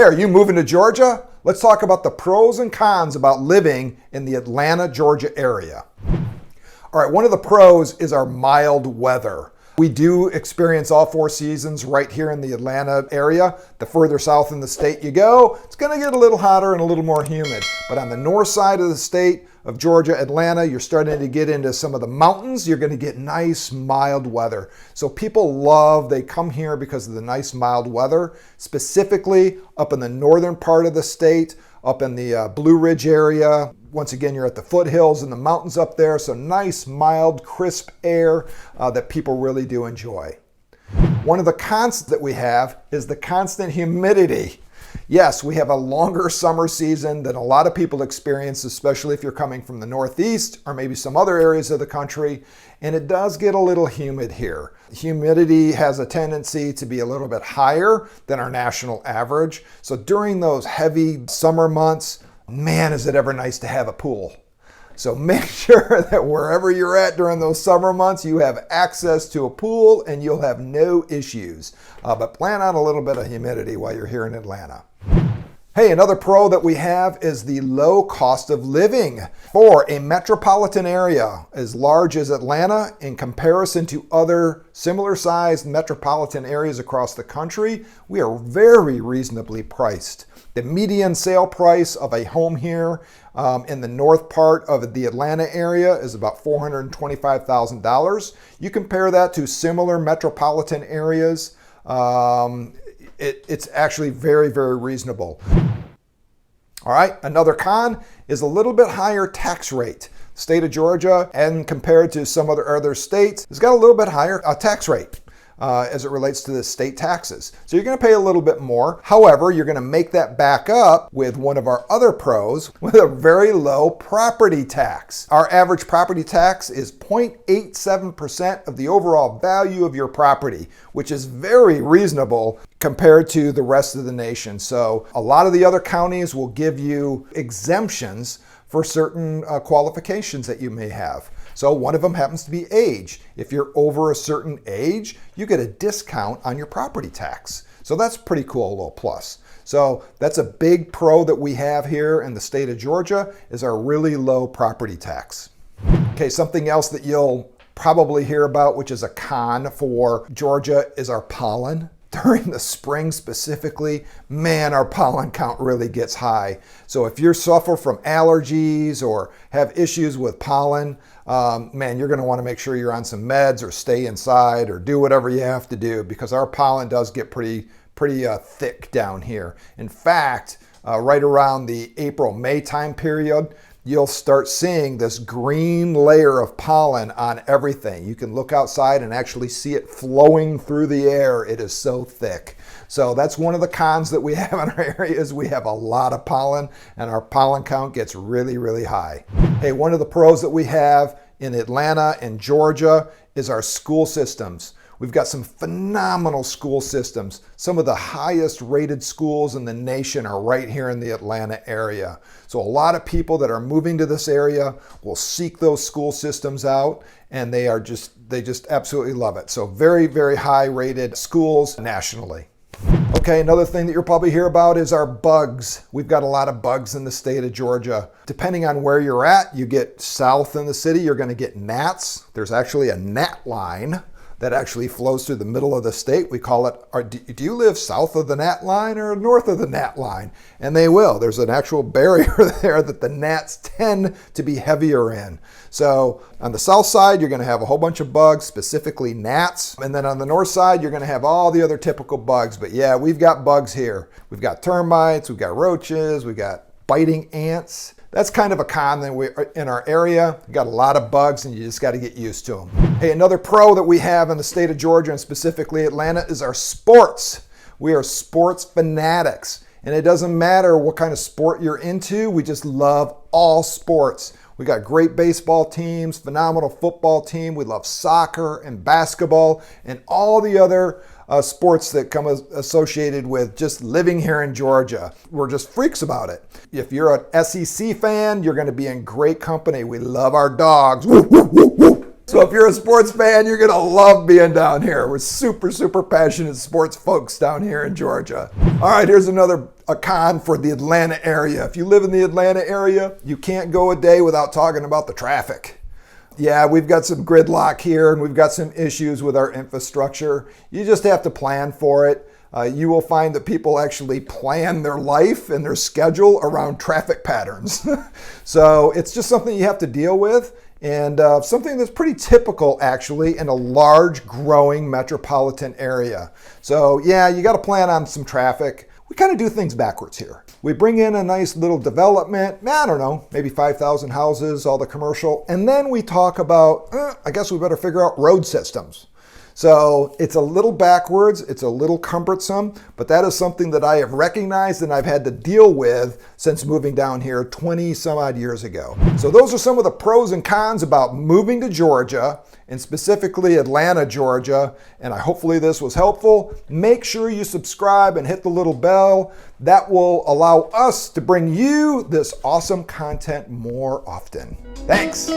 are you moving to Georgia? Let's talk about the pros and cons about living in the Atlanta, Georgia area. All right, one of the pros is our mild weather. We do experience all four seasons right here in the Atlanta area. The further south in the state you go, it's going to get a little hotter and a little more humid. But on the north side of the state of Georgia, Atlanta, you're starting to get into some of the mountains. You're going to get nice, mild weather. So people they come here because of the nice, mild weather, specifically up in the northern part of the state, up in the Blue Ridge area. Once again, you're at the foothills and the mountains up there, so nice, mild, crisp air that people really do enjoy. One of the cons that we have is the constant humidity. Yes, we have a longer summer season than a lot of people experience, especially if you're coming from the Northeast or maybe some other areas of the country, and it does get a little humid here. Humidity has a tendency to be a little bit higher than our national average, so during those heavy summer months, man, is it ever nice to have a pool. So make sure that wherever you're at during those summer months, you have access to a pool and you'll have no issues. But plan on a little bit of humidity while you're here in Atlanta. Hey, another pro that we have is the low cost of living. For a metropolitan area as large as Atlanta, in comparison to other similar sized metropolitan areas across the country, we are very reasonably priced. The median sale price of a home here in the north part of the Atlanta area is about $425,000. You compare that to similar metropolitan areas, it's actually very, very reasonable. All right, another con is a little bit higher tax rate. The state of Georgia, and compared to some other states, has got a little bit higher tax rate as it relates to the state taxes. So you're going to pay a little bit more. However, you're going to make that back up with one of our other pros, with a very low property tax. Our average property tax is 0.87% of the overall value of your property, which is very reasonable compared to the rest of the nation. So a lot of the other counties will give you exemptions for certain qualifications that you may have. So one of them happens to be age. If you're over a certain age, you get a discount on your property tax. So that's pretty cool, a little plus. So that's a big pro that we have here in the state of Georgia, is our really low property tax. Okay, something else that you'll probably hear about, which is a con for Georgia, is our pollen. During the spring specifically, man, our pollen count really gets high. So if you suffer from allergies or have issues with pollen, man, you're going to want to make sure you're on some meds or stay inside or do whatever you have to do, because our pollen does get pretty thick down here. In fact, right around the April-May time period, you'll start seeing this green layer of pollen on everything. You can look outside and actually see it flowing through the air. It is so thick. So that's one of the cons that we have in our area, is we have a lot of pollen and our pollen count gets really, really high. Hey, one of the pros that we have in Atlanta and Georgia is our school systems. We've got some phenomenal school systems. Some of the highest rated schools in the nation are right here in the Atlanta area. So a lot of people that are moving to this area will seek those school systems out, and they just absolutely love it. So very, very high rated schools nationally. Okay, another thing that you'll probably hear about is our bugs. We've got a lot of bugs in the state of Georgia. Depending on where you're at, you get south in the city, you're going to get gnats. There's actually a gnat line that actually flows through the middle of the state. We call it, do you live south of the gnat line or north of the gnat line? And they will. There's an actual barrier there that the gnats tend to be heavier in. So on the south side, you're going to have a whole bunch of bugs, specifically gnats. And then on the north side, you're going to have all the other typical bugs. But yeah, we've got bugs here. We've got termites, we've got roaches, we've got biting ants. That's kind of a con that in our area. We've got a lot of bugs and you just got to get used to them. Hey, another pro that we have in the state of Georgia and specifically Atlanta is our sports. We are sports fanatics. And it doesn't matter what kind of sport you're into, we just love all sports. We got great baseball teams, phenomenal football team. We love soccer and basketball and all the other sports that come associated with just living here in Georgia. We're just freaks about it. If you're an SEC fan, you're going to be in great company. We love our dogs. Woo, woo, woo, woo. So if you're a sports fan, you're going to love being down here. We're super, super passionate sports folks down here in Georgia. All right, here's another a con for the Atlanta area. If you live in the Atlanta area, you can't go a day without talking about the traffic. Yeah, we've got some gridlock here and we've got some issues with our infrastructure. You just have to plan for it. You will find that people actually plan their life and their schedule around traffic patterns. So it's just something you have to deal with, and something that's pretty typical actually in a large growing metropolitan area. So yeah, you got to plan on some traffic. We kind of do things backwards here. We bring in a nice little development, I don't know, maybe 5,000 houses, all the commercial, and then we talk about, I guess we better figure out road systems. So it's a little backwards, it's a little cumbersome, but that is something that I have recognized and I've had to deal with since moving down here 20 some odd years ago. So those are some of the pros and cons about moving to Georgia, and specifically Atlanta, Georgia, and hopefully this was helpful. Make sure you subscribe and hit the little bell. That will allow us to bring you this awesome content more often. Thanks.